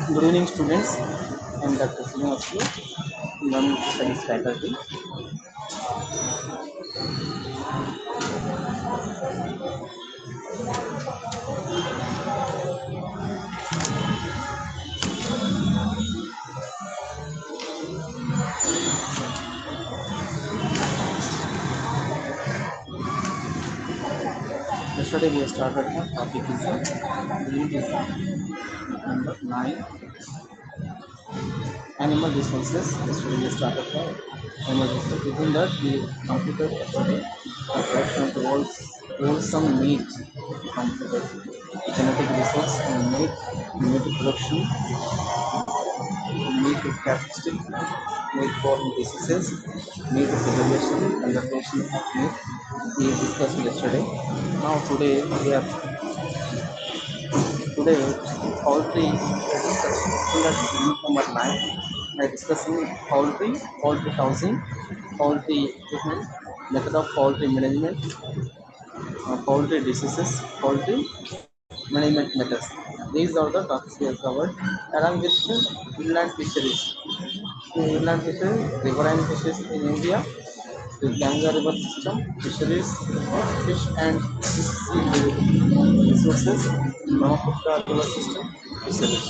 Good evening, students. I am Dr. Srinivasulu, Environmental Studies faculty. Yesterday we started the topic is unit is number 9, animal resources. Yesterday we started the animal resources. Within that we completed yesterday the production of the wholesome meat completed genetic resource and meat production, meat characteristic, meat borne diseases, meat preservation, conservation of meat. We discussed yesterday. Now today poultry we discussed in that unit number 9 by discussing poultry housing, poultry equipment, method of poultry management, poultry diseases, poultry management methods. These are the topics we have covered along with inland fisheries. The inland fisheries, riverine fisheries in India, the Ganga river system, fisheries of fish and sea resources, Brahmaputra river system, fisheries,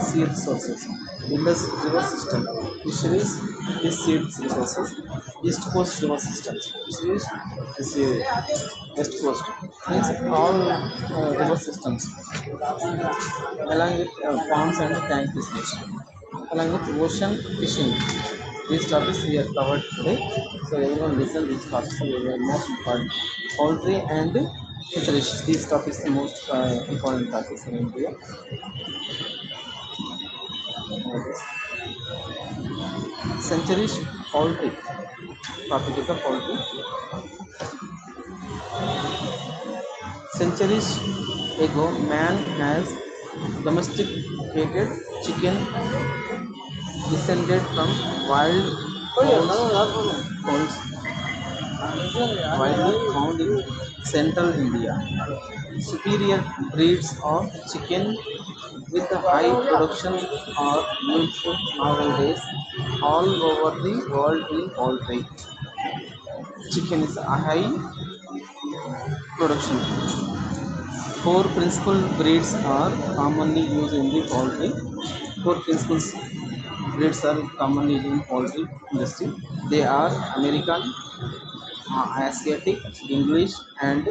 sea resources, Indus river system, fisheries, fish seed resources, East Coast river systems, fisheries, West Coast, means all river systems, along with ponds and tank fisheries, along with ocean fishing. These topics we have covered today. So everyone listen these topics are very most important. Poultry and fisheries. These topics are the most important topics in India. Centuries poultry. Topic is the poultry. Centuries ago, man has domesticated chicken descended from wild fowls widely found in central India. Superior breeds of chicken with a high production are used nowadays all over the world in poultry. Chicken is a high production. Four principal breeds are commonly used in the poultry. Four principal breeds are commonly used in poultry industry. They are American, Asiatic, English, and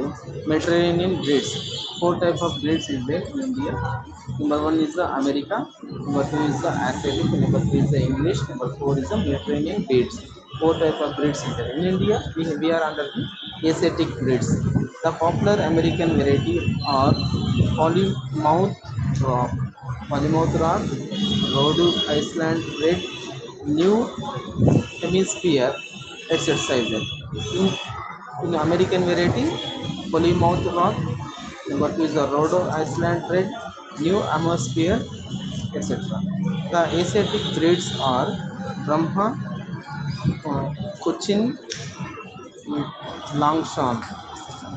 Mediterranean breeds. Four types of breeds is there in India. Number one is the America, number two is the Asiatic, number three is the English, number four is the Mediterranean breeds. Four types of breeds is there. In India, we are under the Asiatic breeds. The popular American variety are Polymouth Rock, Polymouth Rock, Rhode Island Red, New Hemisphere, etc. is there. In American variety, Polymouth Rock, number two is the Rhode Island Red, New Hemisphere, etc. The Asiatic breeds are Brahma, Cochin, Langshan.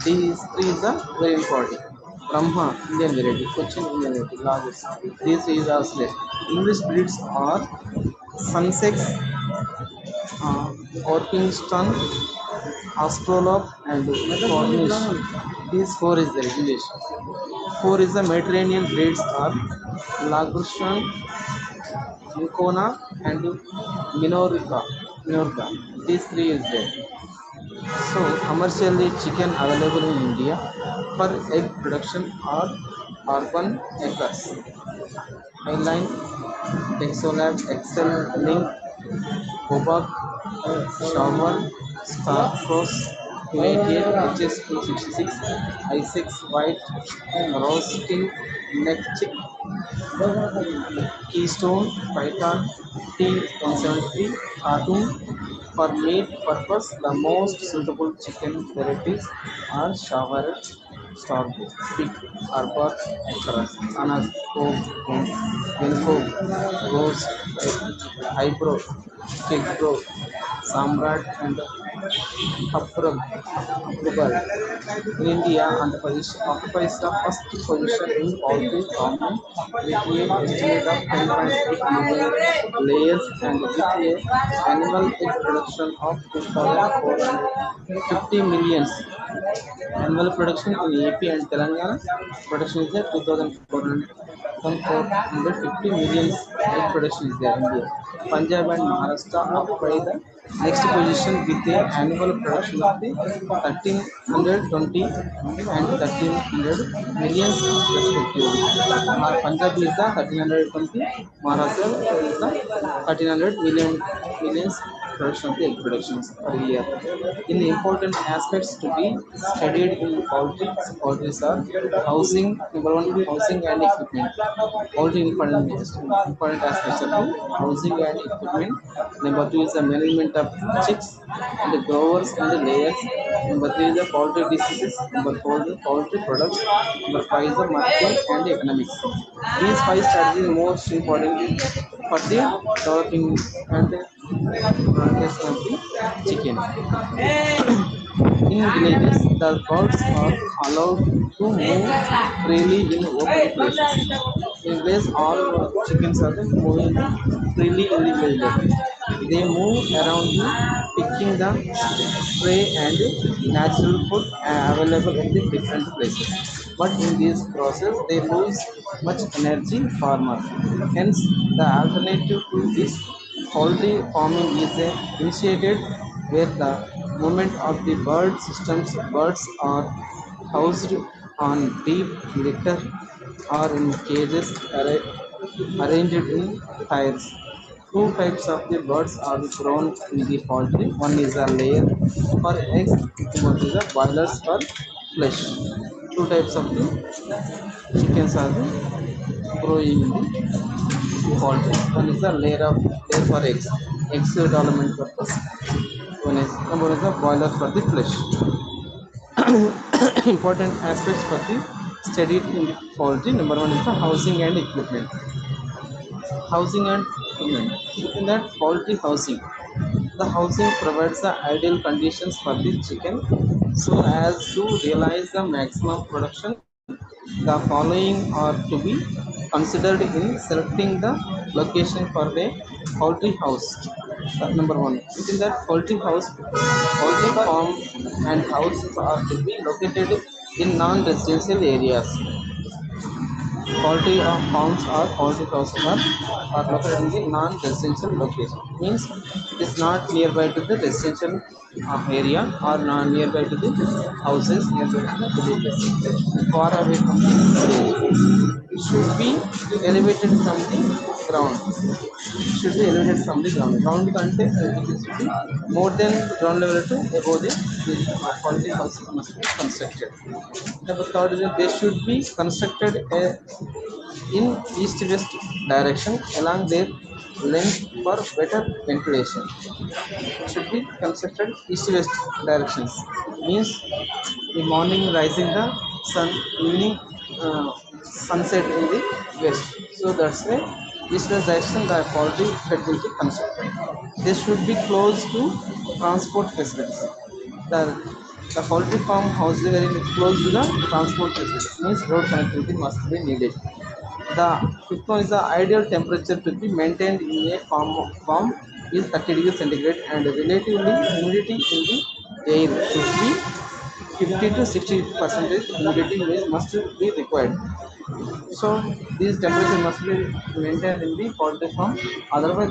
These three is the very important. Brahma, Indian variety, Cochin, Indian variety, largest. These three is also English breeds are Sussex, Orpington, Astrolabe, and Cornish. These four is the English. Four is the Mediterranean breeds are Lagushan, Ancona, and Minorca. Minorca. These three is there. So commercially chicken available in India for egg production are urban acres. Highline, Dexolab, Excel, Link, Bobak, Shower, Starcross, 288, HS266, I6, White, Roasting, Neck Chick, Keystone, Python, T173, Cartoon. For meat purpose, the most suitable chicken varieties are showered, starved, pig, arbor, etc. Anas, hope, winhope, ghost, eyebrow, kickbrow, Samrat and Afrug. In India, Andhra Pradesh occupies the first position in poultry farming with an estimate of 10.8 million layers and with an annual egg production of 2,450 millions. Annual production in AP and Telangana production is there 2,450 million egg production is there in India. Punjab and Maharashtra occupy the next position with an annual production of the 1320 and 1300 millions respectively. Punjab is the 1320, Maharashtra is the 1300 millions production of the egg productions per year. In the important aspects to be studied in poultry are housing, number one, housing and equipment. Poultry important aspects are the housing and equipment. Number two is the management of chicks and the growers and the layers. Number three is the poultry diseases. Number four is the poultry products. Number five is the marketing and economics. These five strategies are most important for the developing and production of the chicken. In villages, the birds are allowed to move freely in open places. In village, all chickens are moving freely in the village. They move around the picking the prey and natural food available in the different places. But in this process, they lose much energy farmer. Hence, the alternative to this poultry farming is initiated where the movement of the birds are housed on deep litter or in cages arranged in tiers. Two types of the birds are grown in the poultry. One is a layer for eggs, one is a boilers for flesh. Two types of the chickens are growing in the poultry. One is a layer for eggs development purpose. One is a boiler for the flesh. Important aspects for the studied in the poultry. Number one is the housing and equipment. Housing and equipment. In that poultry housing, the housing provides the ideal conditions for the chicken so as to realize the maximum production. The following are to be considered in selecting the location for the poultry house. Number one, within that poultry farm and houses are to be located in non-residential areas. Poultry farms or poultry houses are located in the non-residential location. Means it is not nearby to the residential area or not nearby to the houses, nearby to the villages, far away from the village. It should be elevated from the ground. It should be elevated from the ground. Ground content it should be more than ground level to above the poultry house must be constructed. Number third is that they should be constructed in east-west direction along their length for better ventilation. It should be constructed east-west directions. Means the morning rising the sun, evening sunset in the west. So that's why east-west direction the poultry shed will be constructed. They should be close to transport facilities. The the poultry farm house is very close to the transport facilities. Means road connectivity must be needed. The fifth one is the ideal temperature to be maintained in a farm is 30 degrees centigrade and relatively humidity in the air should be 50 to 60% humidity must be required. So these temperature must be maintained in the poultry farm. Otherwise,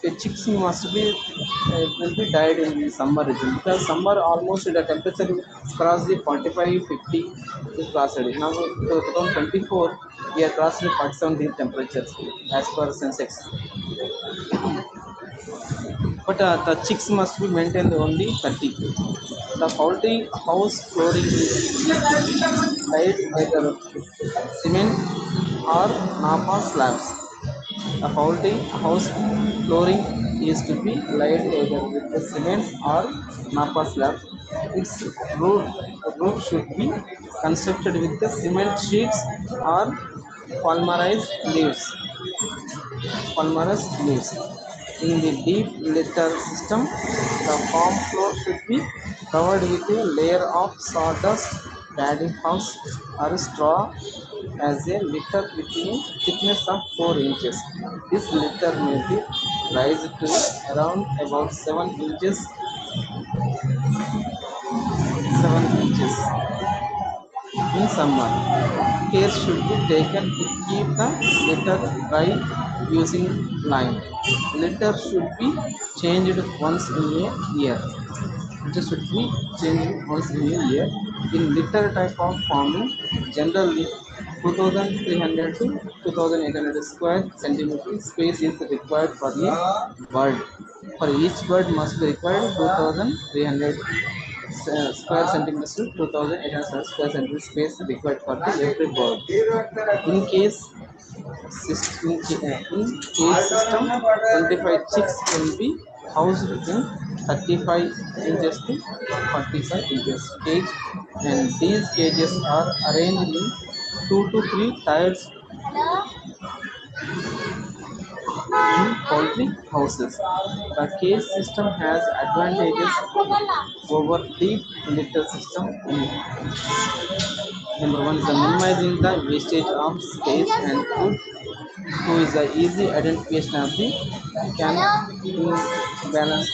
the chicks must be will be died in the summer region because summer almost the temperature cross the 45-50 is crossed. Now 2024 we are crossed the 47 degree temperatures as per Sensex. But the chicks must be maintained only 30. The poultry house flooring is laid either cement or nappa slabs. The poultry house flooring is to be laid either with the cement or nappa slab. Its roof should be constructed with the cement sheets or palmarized leaves. Palmarized leaves. In the deep litter system, the farm floor should be covered with a layer of sawdust, padding house, or straw as a litter with a thickness of 4 inches. This litter may be raised to around about 7 inches in summer. Care should be taken to keep the litter dry using lime. Litter should be changed once in a year. Litter should be changed once in a year. In litter type of farming, generally 2300 to 2800 square centimeter space is required for a bird. For each bird must be required 2300 square centimeters to 2800 square centimeter space required for the every bird. In case in cage system, 25 chicks can be housed in 35 inches to 45 inches cage, and these cages are arranged in 2 to 3 tiers in poultry houses. The cage system has advantages over deep litter system. Number one is the minimizing the wastage of space and food. Two is the easy identification of the can balance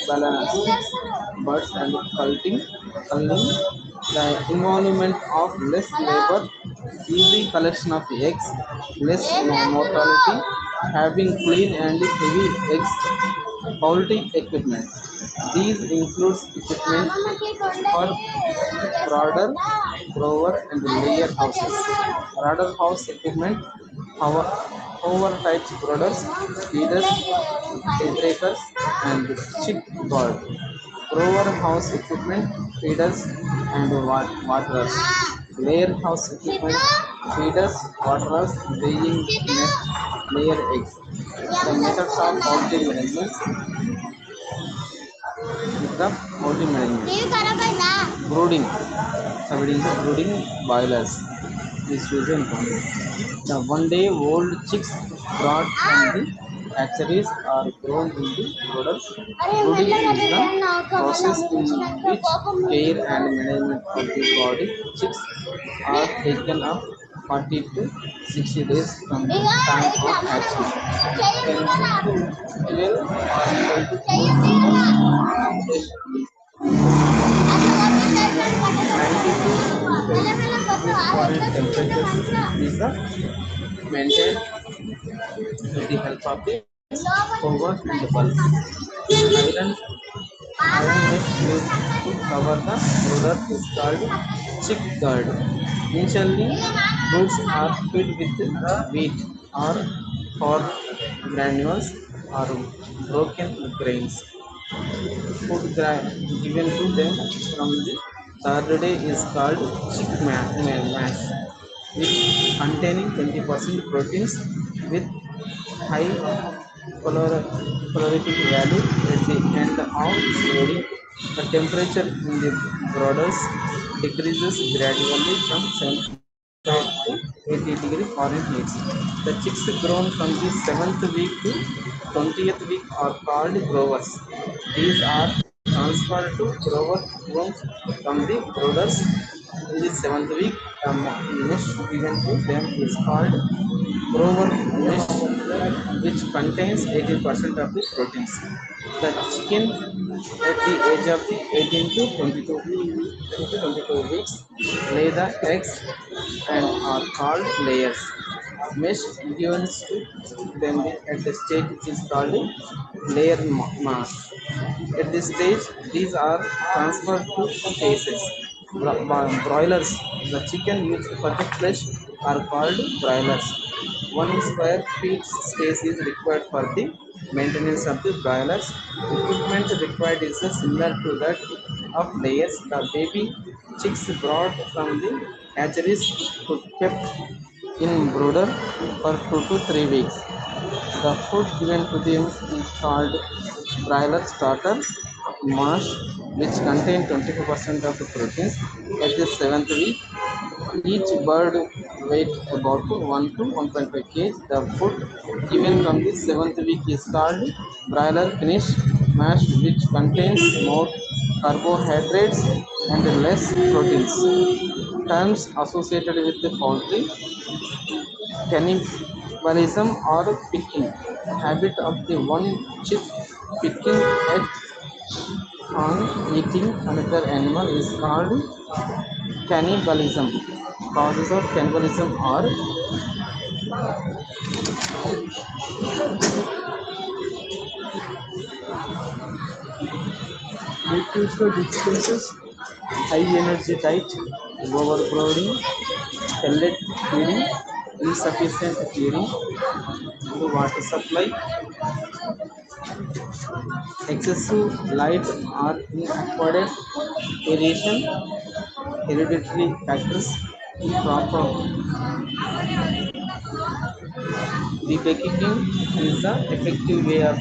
birds and culling. The involvement of less labor, easy collection of eggs, less mortality, having clean and heavy eggs, poultry equipment. These includes equipment for broader, grower and layer houses. Broader house equipment, our over types brooders, feeders, breakers, and chick bird. Grower house equipment, feeders and waterers. Layer house equipment, feeders, waterers, laying nest, layer eggs. The methods of poultry management is the poultry management. Brooding. Submitting the brooding boilers is used in farming. The one-day old chicks brought from the hatcheries are grown in the brooders. Brooding is the process in which care and management of the body chicks are taken up 40 to 60 days from the time of hatching. 10 to 12 or 12 to 14 days. 90 to temperatures is the maintained with the help of the cover and the bulb. Iron mesh used to cover the brooder is called chick guard. Initially, broods are fed with wheat or corn granules or broken grains. Food given to them from the third day is called mash, which containing 20% proteins with high calorific value at the end of loading. The temperature in the brothers decreases gradually from 75 to 80 degree Fahrenheit. The chicks grown from the 7th week to 20th week are called growers. These are transferred to grower homes from the brooders in the 7th week. The mesh given to them is called grower mesh, which contains 80% of the proteins. The chicken at the age of the 18 to 22 weeks lay the eggs and are called layers. Mesh given to them at the stage which is called layer mass. At this stage, these are transferred to cases. Broilers, the chicken used for the flesh, are called broilers. 1 square feet space is required for the maintenance of the broilers. Equipment required is similar to that of layers. The baby chicks brought from the hatcheries to kept in brooder for 2 to 3 weeks. The food given to them is called broiler starter mash, which contain 25% of the proteins at the 7th week. Each bird weighs about 1 to 1.5 kg. The food given from the seventh week is called broiler finish mash, which contains more carbohydrates and less proteins. Terms associated with the poultry: cannibalism or picking. Habit of the one chick picking egg on eating another animal is called cannibalism. Causes of cannibalism are nutritional deficiencies, high energy diet, overcrowding, pellet feeding, insufficient feeding, and water supply, excessive light or inadequate aeration, hereditary factors, improper debaking is the effective way of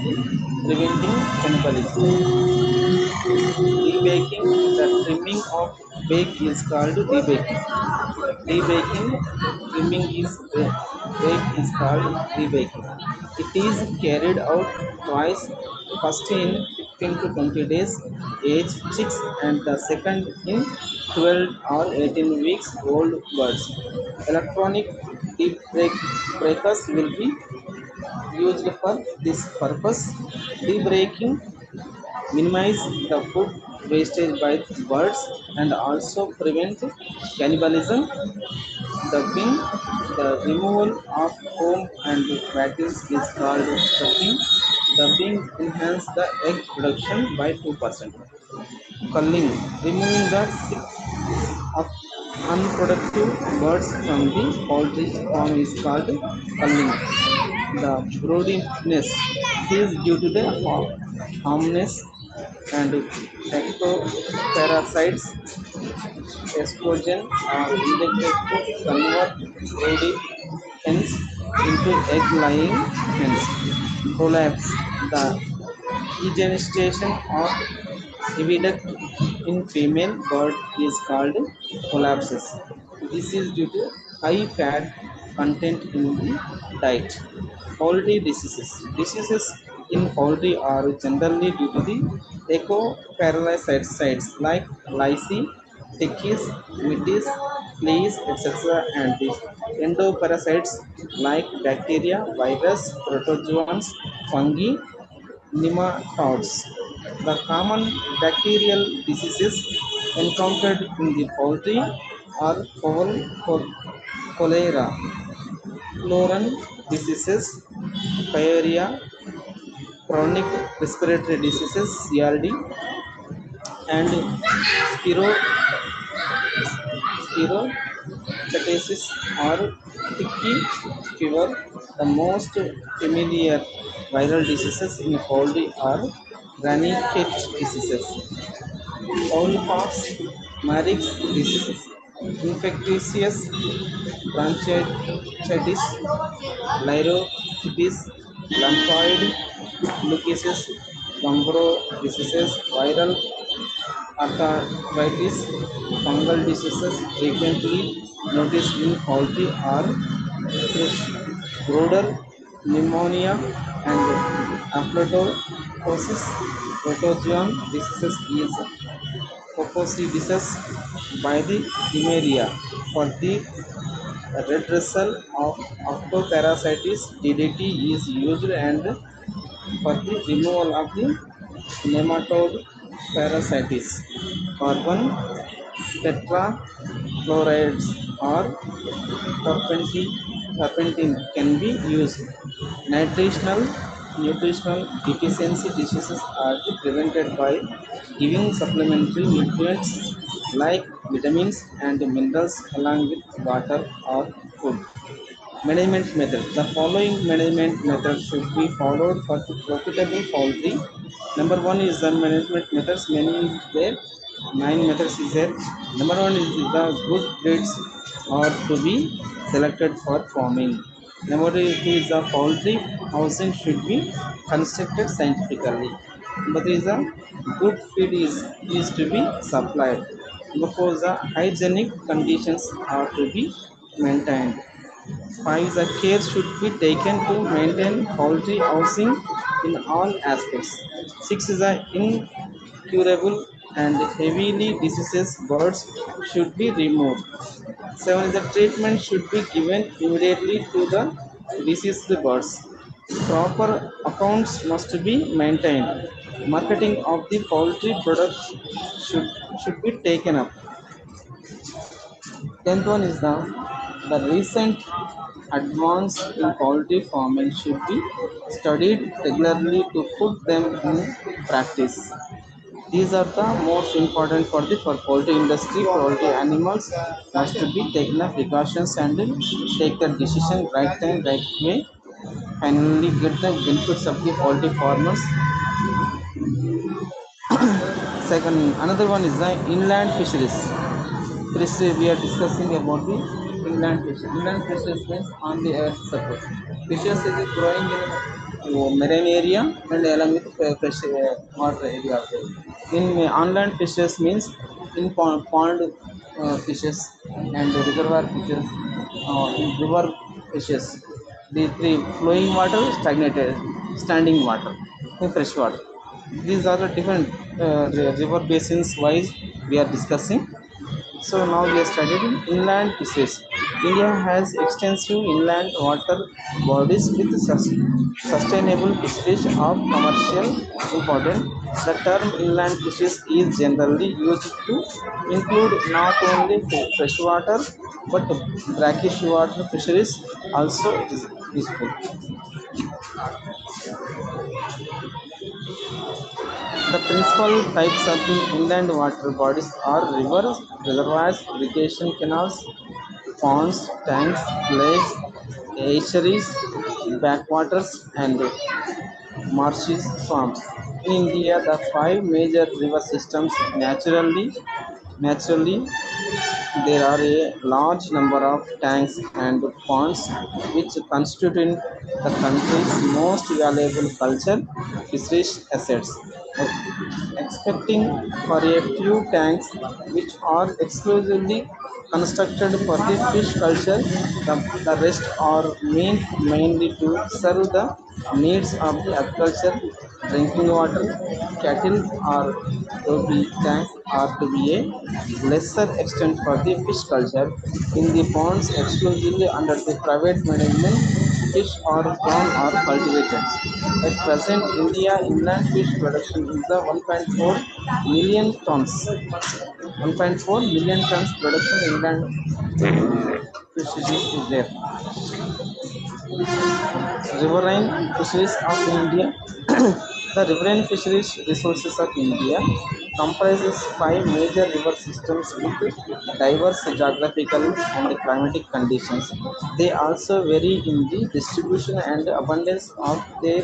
preventing cannibalism. Debaking, the trimming of bake is called debaking. Debaking, trimming bake is called debaking. It is carried out twice, first in 15 to 20 days age chicks and the second in 12 or 18 weeks old birds. Electronic deep breakers will be used for this purpose. Debreaking minimize the food wastage by birds and also prevent cannibalism. Dumping, the removal of foam and wattles is called dumping. Dumping enhances the egg production by 2%. Culling, removing the sick of unproductive birds from the poultry farm is called culling. The broodiness is due to the harmless and ectoparasites. Estrogen are injected to convert broody hens into egg-laying hens. Prolapse, the ejaculation of eviduct in female bird is called prolapse. This is due to high fat content in the diet. Poultry diseases. Diseases in poultry are generally due to the ecoparasitoids like lyce, ticks, mites, fleas, etc. and the endoparasites like bacteria, virus, protozoans, fungi, nematodes. The common bacterial diseases encountered in the poultry are cholera, floran diseases, pyorrhea, chronic respiratory diseases (CRD), and spirochetesis or ticky fever. The most familiar viral diseases in poultry are ranicate diseases, Fowl-pox, Marek's diseases, infectious bronchitis, lyrophitis, lymphoid leukasies, gumbro diseases, viral arthritis, fungal diseases frequently noticed in poultry are brooder pneumonia and aflatosis. Protozoan diseases is Coccocydis by the Himeria. For the redressal of octoparasitis, DDT is used, and for the removal of the nematode parasites, carbon tetrachlorides or turpentine can be used. Nutritional nutritional deficiency diseases are prevented by giving supplementary nutrients like vitamins and minerals along with water or food. Management method. The following management methods should be followed for the profitable poultry. Number one is the management methods. Many is there. 9 methods is there. Number one is the good breeds are to be selected for farming. Number two is the poultry housing should be constructed scientifically. Number three is the good feed is to be supplied. Therefore, the hygienic conditions are to be maintained. 5. The care should be taken to maintain poultry housing in all aspects. 6. The incurable and heavily diseases birds should be removed. 7. The treatment should be given immediately to the diseased birds. Proper accounts must be maintained. Marketing of the poultry products should be taken up. 10th one is the recent advance in poultry farming should be studied regularly to put them in practice. These are the most important for poultry industry. Poultry animals must be taken the precautions and take the decision right time, right way. Finally, get the benefits of the poultry farmers. Second, another one is the inland fisheries. First, we are discussing about the inland fish. Inland fishes means on the earth surface. Fishes is growing in marine area and along with fresh water area. In on-land fishes means in pond fishes and reservoir fishes, in river fishes. The three flowing water, stagnated, standing water, in fresh water. These are the different river basins wise we are discussing. So now we are studying inland fisheries. India has extensive inland water bodies with sustainable fisheries of commercial importance. The term inland fisheries is generally used to include not only freshwater but brackish water fisheries also is useful. The principal types of the inland water bodies are rivers, reservoirs, irrigation canals, ponds, tanks, lakes, estuaries, backwaters, and marshes, swamps. In India, the five major river systems naturally there are a large number of tanks and ponds which constitute the country's most valuable culture fisheries assets. Expecting for a few tanks which are exclusively constructed for the fish culture, the rest are meant mainly to serve the needs of the agriculture, drinking water, cattle are to be tanks are to be a lesser extent for the fish culture. In the ponds exclusively under the private management, fish are grown or cultivated. At present, India inland fish production is the 1.4 million tons. 1.4 million tons production inland fisheries is there. Riverine fisheries of India. The riverine fisheries resources of India comprises five major river systems with diverse geographical and climatic conditions. They also vary in the distribution and abundance of their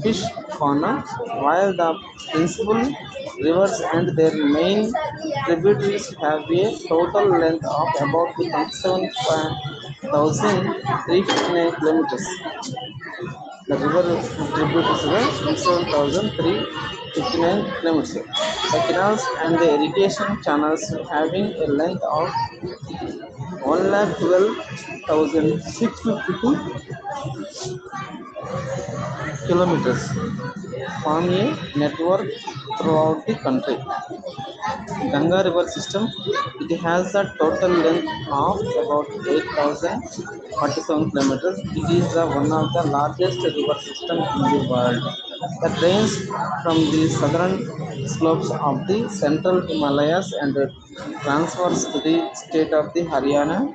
fish fauna, while the principal rivers and their main tributaries have a total length of about 27,359 kilometers. The river tributaries were 27,359 kilometers. The canals and the irrigation channels having a length of 112,652 kilometers form a network throughout the country. Ganga River system, it has a total length of about 8,047 kilometers. It is one of the largest river systems in the world that drains from the southern slopes of the central Himalayas and transfers to the state of the Haryana,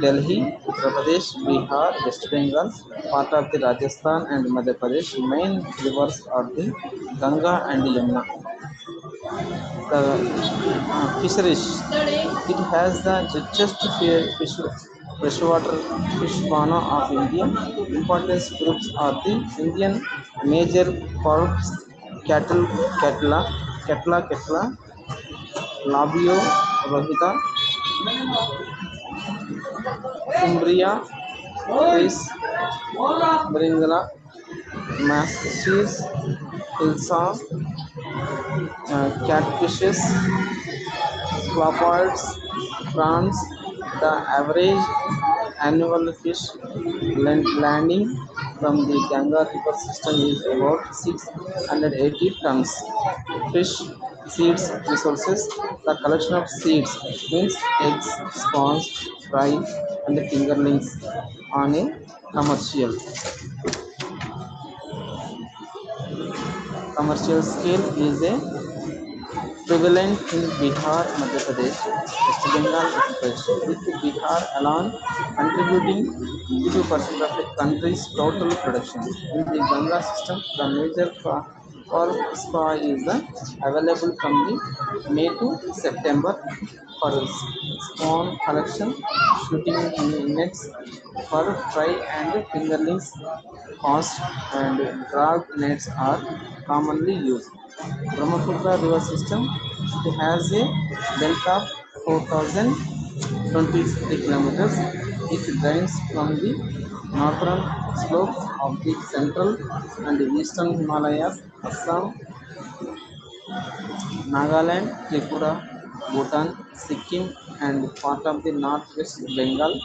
Delhi, Uttar Pradesh, Bihar, West Bengal, part of the Rajasthan and Madhya Pradesh. Main rivers are the Ganga and Yamuna. The fisheries. It has the richest freshwater fish fauna of India. Important groups are the Indian major crops, cattle, catla, labio, rohita, umbria, fish, bringala, masties, hilsa, catfishes, Clapoids, prawns, the average annual fish landing from the Ganga river system is about 680 tons. Fish, seeds, resources. The collection of seeds means eggs, spawns, fry, and fingerlings on a commercial commercial scale is a prevalent in Bihar, Madhya Pradesh, West Bengal, Uttar Pradesh, with Bihar alone contributing 52% of the country's total production. In the Ganga system, the major corpora is available from the May to September for spawn collection, shooting nets for fry and fingerlings, cast and drag nets are commonly used. Brahmaputra river system, it has a length of 4,023 kilometers. It drains from the northern slopes of the central and eastern Himalayas, Assam, Nagaland, Tripura, Bhutan, Sikkim, and part of the northwest Bengal.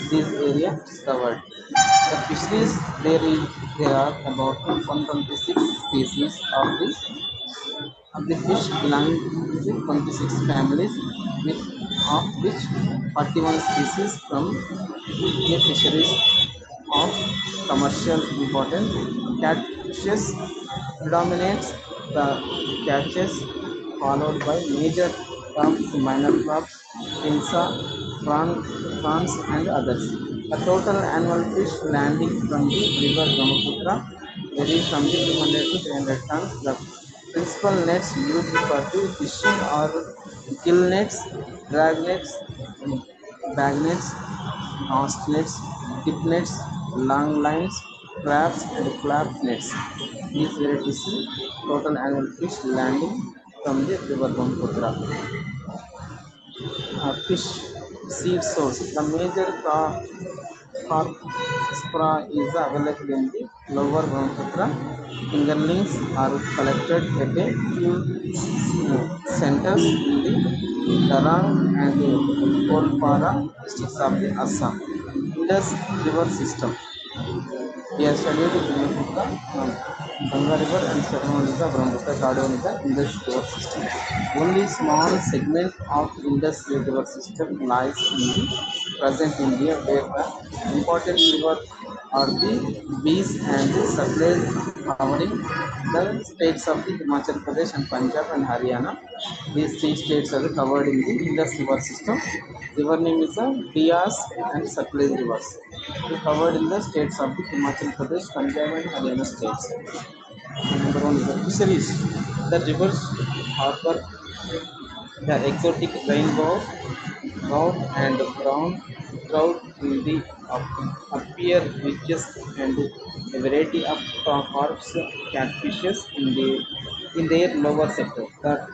This area is covered. The fisheries there are about 126 species of the fish belong to 26 families, with of which 41 species from the fisheries of commercial importance. Catches predominates the catches, followed by major crops, minor crops, pinsa, prawns, and others. The total annual fish landing from the river Brahmaputra vary from the 200 to 300 tons. The principal nets used for the fishing are gill nets, drag nets, bag nets, cast nets, tip nets, long lines, traps, and flap nets. These varieties total annual fish landing from the river Brahmaputra. Fish seed source. The major corpora is available in the lower Brahmaputra. Fingerlings are collected at a few centers in the Darang and Golpara districts of the Assam. Indus River system. We have studied Ganga River and second one is the Brahmaputra, third one is the Indus River system. Only small segment of Indus River system lies in the present India, where the important river are the Bees and the Satluj, covering the states of the Himachal Pradesh and Punjab and Haryana. These three states are covered in the Indus River system. River name is the Beas and Satluj rivers. They covered in the states of the Himachal Pradesh, Punjab, and Haryana states. Number one is the fisheries. The rivers harbor the exotic rainbow trout and brown trout in the upper reaches and a variety of carps, catfishes in their lower sector. The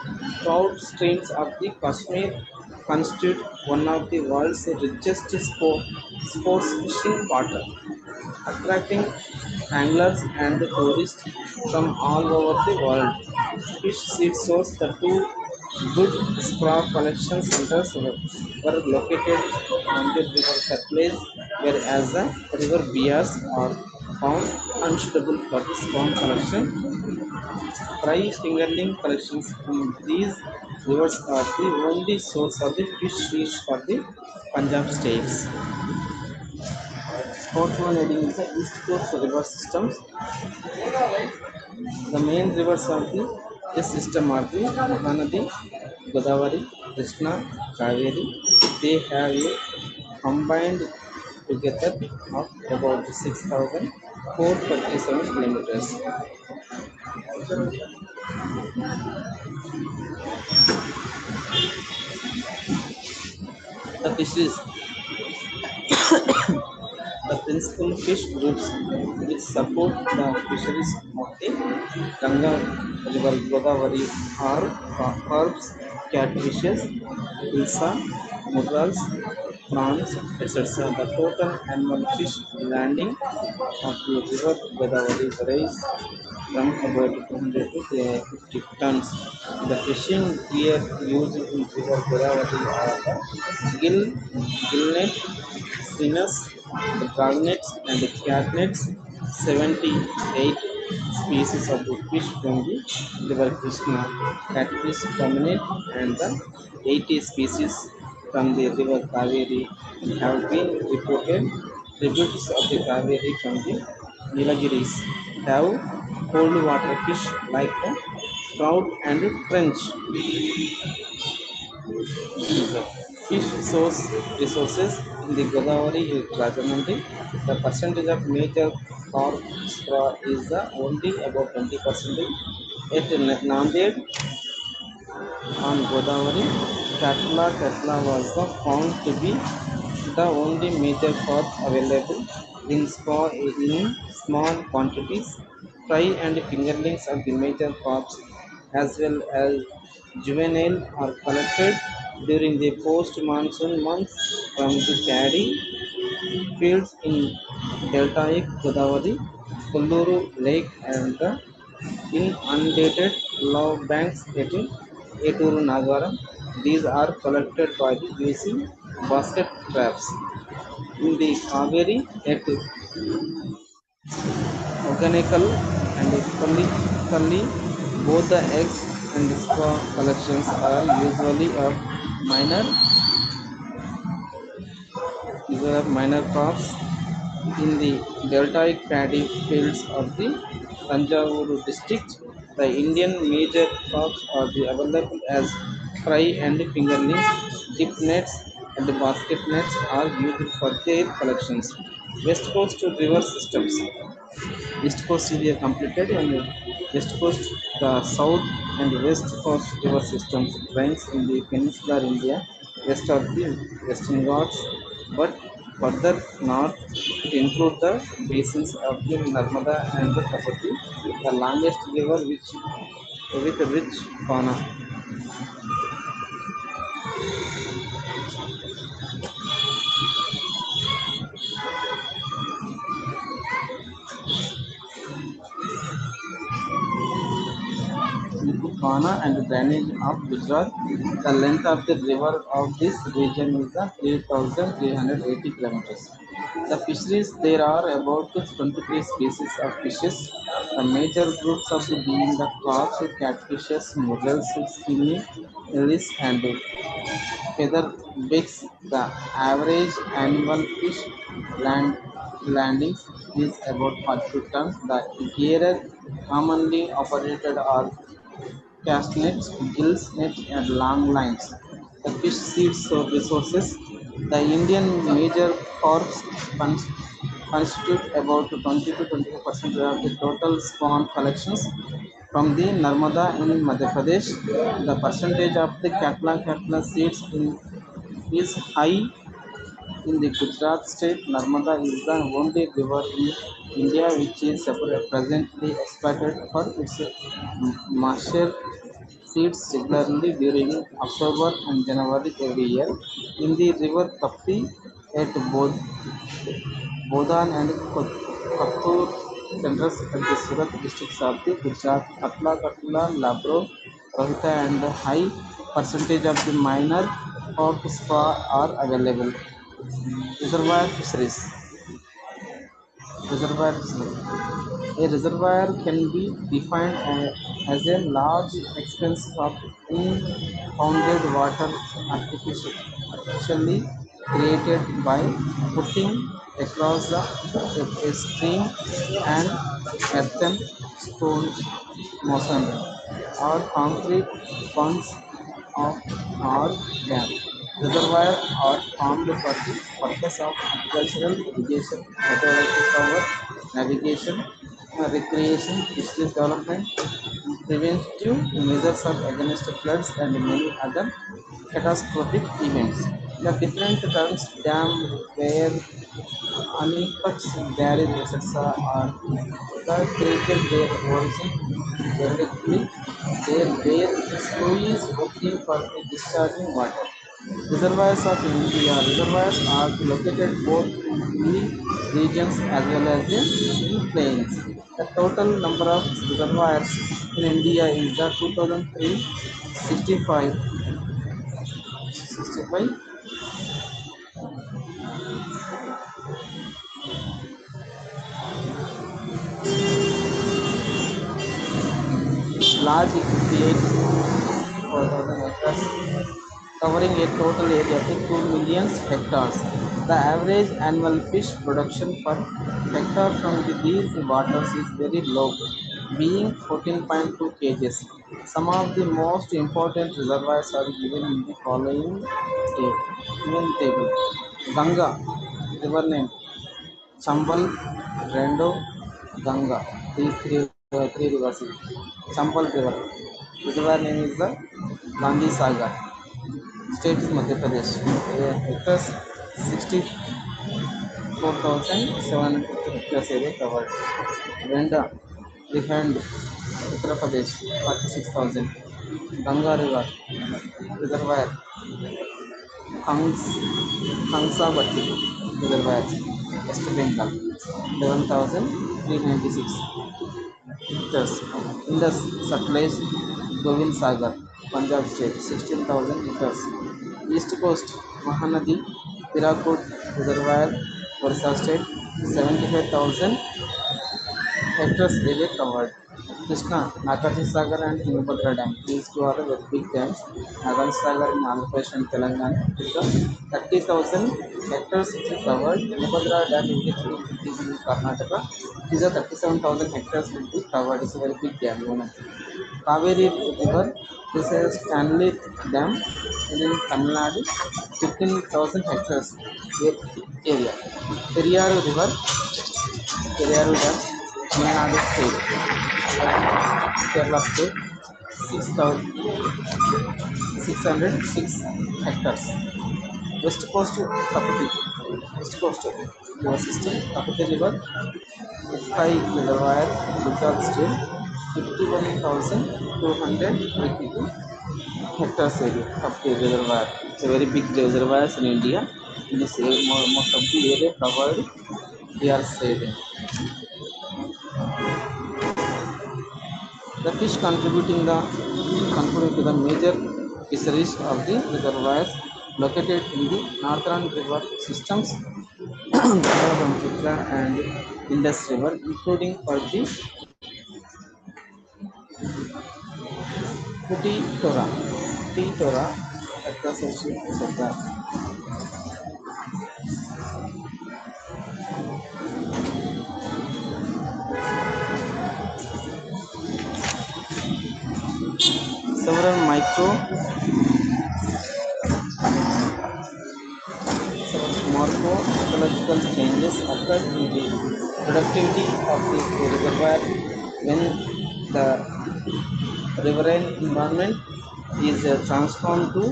trout streams of the Kashmir constitute one of the world's richest sports fishing water, attracting anglers and tourists from all over the world. Fish seed source. The two good straw collection centers were located on the river Satluj, whereas the river Bias are found unsuitable for the spawn collection. Fry fingerling collections from these rivers are the only source of the fish seeds for the Punjab states. Fourth one heading is the East Coast river systems. The main rivers of this system are the Mahanadi, Godavari, Krishna, Kaveri. They have a combined together of about 6,437 kilometers. The fisheries. The principal fish groups which support the fisheries of the Ganga River Godavari are carps, catfishes, hilsa, murals, prawns, etc. The total annual fish landing of the river Godavari varies from about 200 to 50 tons. The fishing gear used in river Godavari are the gillnet, spinners, the dragnets, and the catnets. 78 species of the fish from the river Krishna, catfish dominate, and the 80 species from the river Kaveri have been reported. Tributes of the Kaveri from the Nilagiris have cold water fish like the trout and trench. The fish source resources in the Godavari is Rajahmundry. The percentage of major corp straw is the only about 20%. At Nanded on Godavari, Katla was the found to be the only major crop available in small quantities. Fry and fingerlings of the major crops as well as juvenile are collected during the post-monsoon months from the paddy fields in deltaic Godavari, Kolluru Lake and the inundated lava banks at Eturu Nagaram. These are collected by the using basket traps. In the Kaveri at organical and equally, both the eggs and straw collections are minor usually of minor crops in the deltaic paddy fields of the Tanjavur district. The Indian major crops are available as fry and fingerlings, dip nets, and basket nets are used for their collections. West Coast river systems. East Coast area completed and West Coast, the South and West Coast river systems drains in the peninsular India west of the Western Ghats, but further north it includes the basins of the Narmada and the Tapati, the longest river with rich fauna. With the fauna and drainage of Gujarat, the length of the river of this region is the 3,380 kilometers. The fisheries there are about 23 species of fishes. The major groups of the being the carps, catfishes, mussels, skinny, ellis, and featherbacks. The average annual fish land landings is about 42 tons. The gearer commonly operated are cast nets, gills nets, and long lines. The fish seeds resources. The Indian major corps constitute about 20 to 25% of the total spawn collections from the Narmada in Madhya Pradesh. The percentage of the Katla seeds is high in the Gujarat state. Narmada is the only river in India which is presently exploited for its marshes seeds regularly during October and January every year. In the river Tapti at Bodhan and Kattur centers at the Surat districts of the Gujarat, Katla, Labro, Rohita and high percentage of the minor corp spa are available. Reservoir fisheries. Reservoir fisheries. A reservoir can be defined as a large expanse of impounded water artificially created by putting across a stream an earthen stone mound or concrete ponds of or dam. Reservoirs are formed for the purpose of agricultural irrigation, hydrological power, navigation, recreation, fisheries development, preventive measures of against floods and many other catastrophic events. The different terms dam, where Anipax barrage etc. are the created their origin periodically. Their screw is opening for the discharging water. Reservoirs of India. Reservoirs are located both in regions as well as in plains. The total number of reservoirs in India is the 2003 65 65 large 58,400 acres covering a total area of 2 million hectares. The average annual fish production per hectare from these waters is very low, being 14.2 kgs. Some of the most important reservoirs are given in the following table. Ganga, river name, Chambal, Rendo, Ganga. These three rivers. Chambal River. Reservoir name is the Gandhi Sagar. State is Madhya Pradesh. Hectares 64,750 hectares area covered. Renda, Rihand, Uttar Pradesh 46,000. Ganga River Reservoir, Kangs, Kangsabati Reservoir, West Bengal 11,396 hectares. Indus Satluj, Govind Sagar, Punjab State 16,000 hectares. East Coast Mahanadi, Hirakud Reservoir, Orissa State 75,000 hectares area covered. Krishna, Nagarjuna Sagar and Tungabhadra Dam. These two are the very big dams. Nagarjuna Sagar in Andhra Pradesh and Telangana is the 30,000 hectares which is covered. Tungabhadra Dam in which it is in Karnataka. These are 37,000 hectares will be covered. It's a very big dam. Kaveri River, this is Stanley Dam in Tamil Nadu, 15,000 hectares area. Periyar Dam, Tamil Nadu State, Kerala State, 6,606 hectares. West Coast Kapati, West Coast River System, Kapati River, Sky Reservoir, Gujarat State, 51,282 hectares area of the reservoir. It's a very big reservoirs in India. In this area, most of the area covered, we are saving. The fish contributing to the major fisheries of the reservoirs located in the northern river systems, Ganga, Brahmaputra, and Indus River, including for the Puti Tora, across etc. Several morpho-ecological changes occurred in the productivity of the reservoir when the riverine environment is transformed to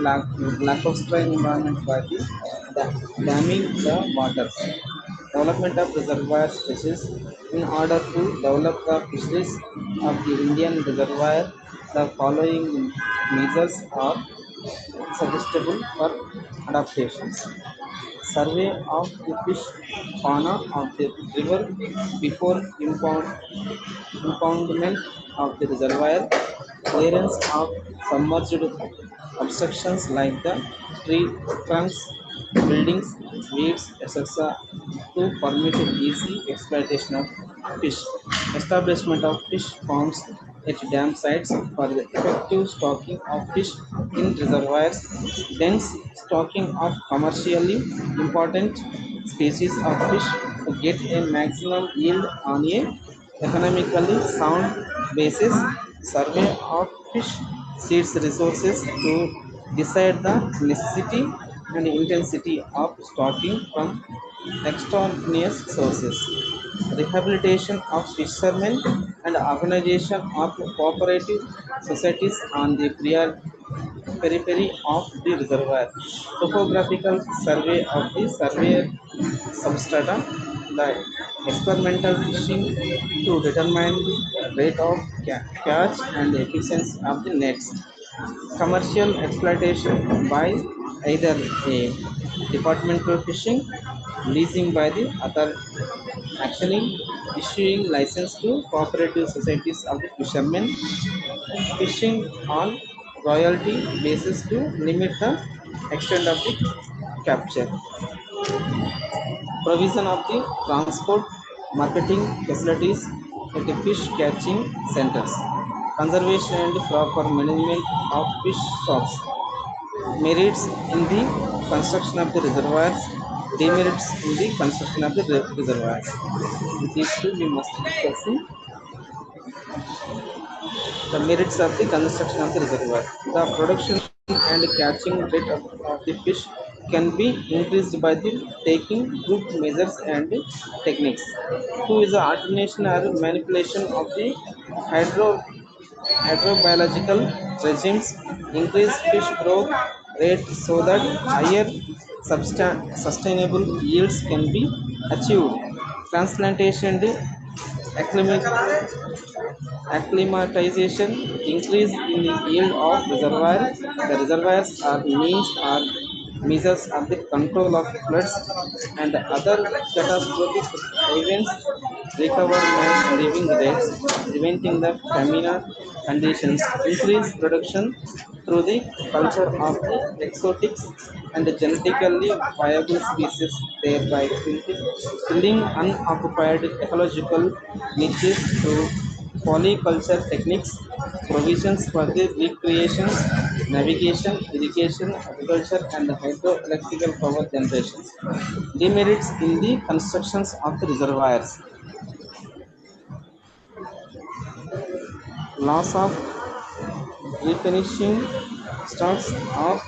lacustral environment by the damming the waters. Development of reservoir species. In order to develop the fisheries of the Indian reservoir, the following measures are suggestible for adaptations. Survey of the fish fauna of the river before impoundment of the reservoir, clearance of submerged obstructions like the tree trunks, buildings, weeds, etc. to permit easy exploitation of fish. Establishment of fish farms at dam sites for the effective stocking of fish in reservoirs, dense stocking of commercially important species of fish to get a maximum yield on a economically sound basis, survey of fish seeds resources to decide the necessity and intensity of stocking from extraneous sources, rehabilitation of fishermen and organization of cooperative societies on the periphery of the reservoir, topographical survey of the survey substrata, the experimental fishing to determine the rate of catch and efficiency of the nets, commercial exploitation by either a departmental fishing, leasing by the other actioning, issuing license to cooperative societies of the fishermen, fishing on royalty basis to limit the extent of the capture, provision of the transport, marketing facilities at the fish catching centers, conservation and proper management of fish stocks, merits in the construction of the reservoirs, demerits in the construction of the reservoirs. With these two, we must discuss the merits of the construction of the reservoir. The production and catching rate of the fish can be increased by the taking good measures and techniques. Two is the alternation or manipulation of the hydrobiological regimes, increase fish growth rate so that higher sustainable yields can be achieved. Transplantation and acclimatization, increase in the yield of reservoirs. The reservoirs are measures of the control of floods and other catastrophic events, recover mass living rates, preventing the famine conditions, increase production through the culture of the exotics and genetically viable species, thereby filling unoccupied ecological niches through polyculture techniques, provisions for the recreation, navigation, irrigation, agriculture, and hydroelectrical power generation. Demerits in the constructions of the reservoirs, loss of replenishing stocks of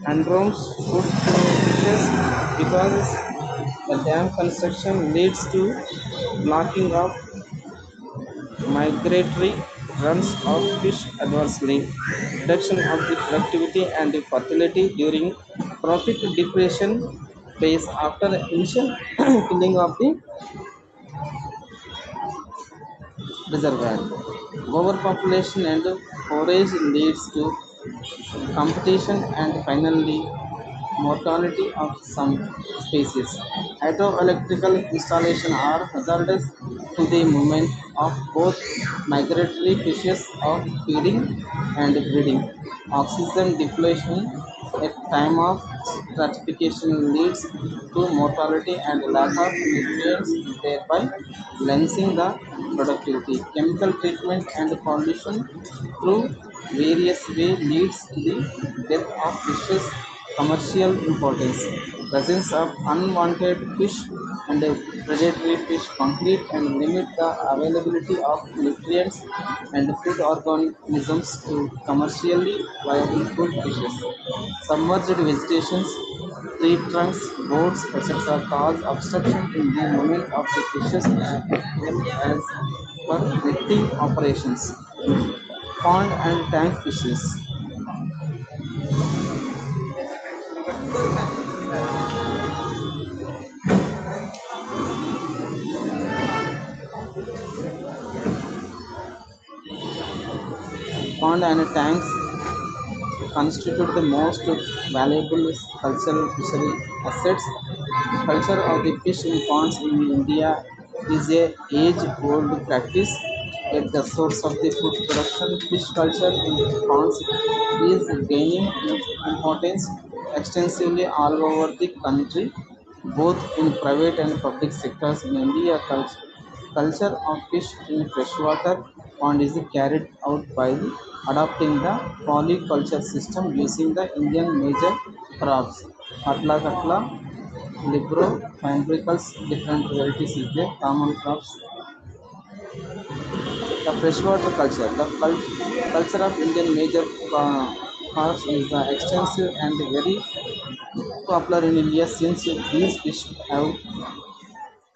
andromes food fishes because the dam construction leads to blocking of migratory runs of fish adversely, reduction of the productivity and the fertility during profit depression phase after the initial filling of the reservoir. Overpopulation and forage leads to competition and finally mortality of some species. Hydroelectrical installations are hazardous to the movement of both migratory fishes of feeding and breeding. Oxygen depletion at time of stratification leads to mortality and lack of nutrients, thereby lensing the productivity. Chemical treatment and pollution through various ways leads to the death of fishes. Commercial importance, presence of unwanted fish and predatory fish complete and limit the availability of nutrients and food organisms to commercially viable food fishes. Submerged vegetations, tree trunks, boats, etc. cause obstruction in the movement of the fishes as well as for netting operations. Pond and tank fishes. Pond and tanks constitute the most valuable cultural fishery assets. Culture of the fish in ponds in India is a age-old practice. At the source of the food production, fish culture in ponds is gaining importance extensively all over the country, both in private and public sectors. In India, culture of fish in freshwater pond is carried out by adopting the polyculture system using the Indian major crops. Atla Katla, Libro, Fimbricals, different varieties is the common crops. The freshwater culture. The culture of Indian major crops is extensive and very popular in India since these fish have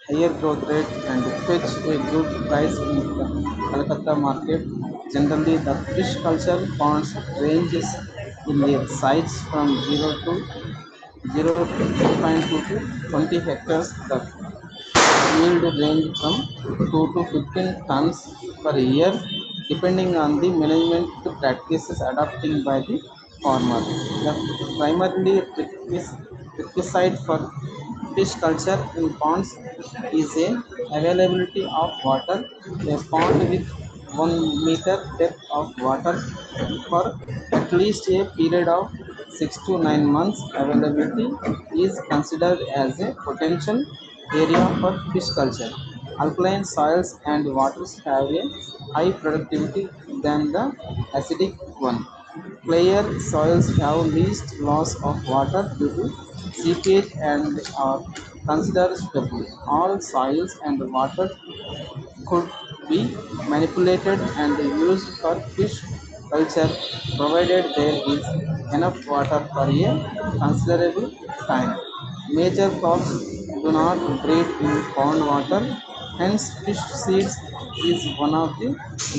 higher growth rate and fetch a good price in the Calcutta market. Generally, the fish culture ponds ranges in their size from 0 to 20 hectares. The yield range from 2 to 15 tons per year. depending on the management practices adopted by the farmer. The primarily requisite for fish culture in ponds is a availability of water. A pond with 1 meter depth of water for at least a period of 6 to 9 months availability is considered as a potential area for fish culture. Alkaline soils and waters have a high productivity than the acidic one. Clayer soils have least loss of water due to seepage and are considered stable. All soils and water could be manipulated and used for fish culture provided there is enough water for a considerable time. Major crops do not breed in pond water, hence fish seeds is one of the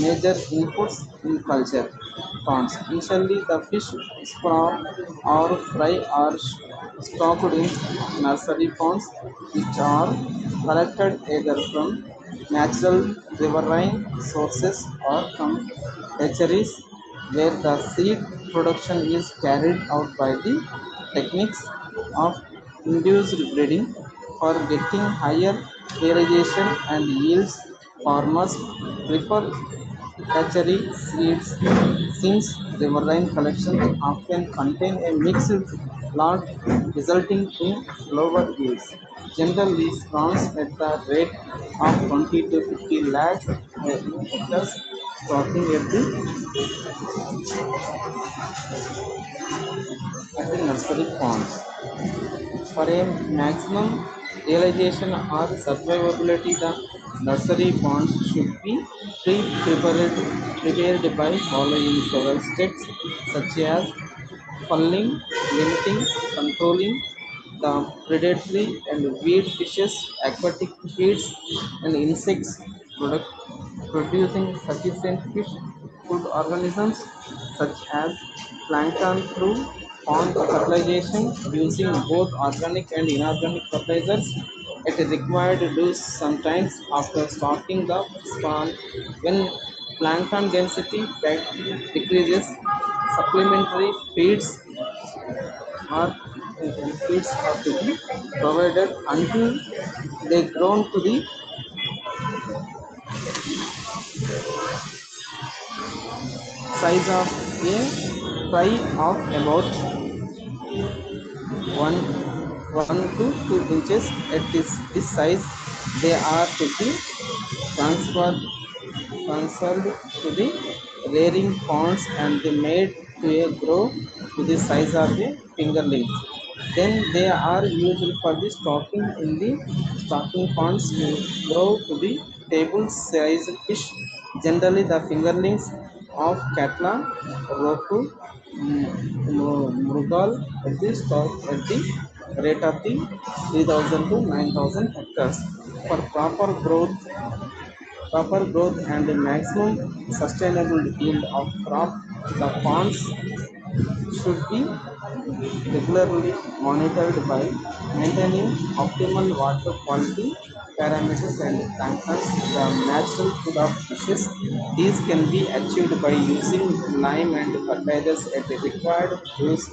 major inputs in culture ponds. Initially, the fish sprout or fry are stocked in nursery ponds, which are collected either from natural riverine sources or from hatcheries where the seed production is carried out by the techniques of induced breeding for getting higher realization and yields. Farmers prefer hatchery seeds since riverine collections often contain a mixed lot resulting in lower yields. Generally runs at the rate of 20 to 50 lakhs plus starting at the nursery ponds. For a maximum realization or survivability, the nursery ponds should be prepared by following several steps such as culling, limiting, controlling the predatory and weed fishes, aquatic weeds, and insects, producing sufficient fish food organisms such as plankton through pond fertilization using both organic and inorganic fertilizers at a required dose sometimes after stocking the spawn when plankton density decreases supplementary feeds are to be provided until they grown to the size of a fry of about 1 to 2 inches. At this size, they are to be transferred transferred to the rearing ponds and made to a grow to the size of a fingerling. Then they are used for the stocking in the stocking ponds to grow to the table size fish. Generally, the fingerlings of Catla, Roku, Mrugal at the stock at the rate of the 3,000 to 9,000 hectares. For proper growth and maximum sustainable yield of crop, the ponds should be regularly monitored by maintaining optimal water quality parameters and plankton, the natural food of fishes. These can be achieved by using lime and fertilizers at a required dose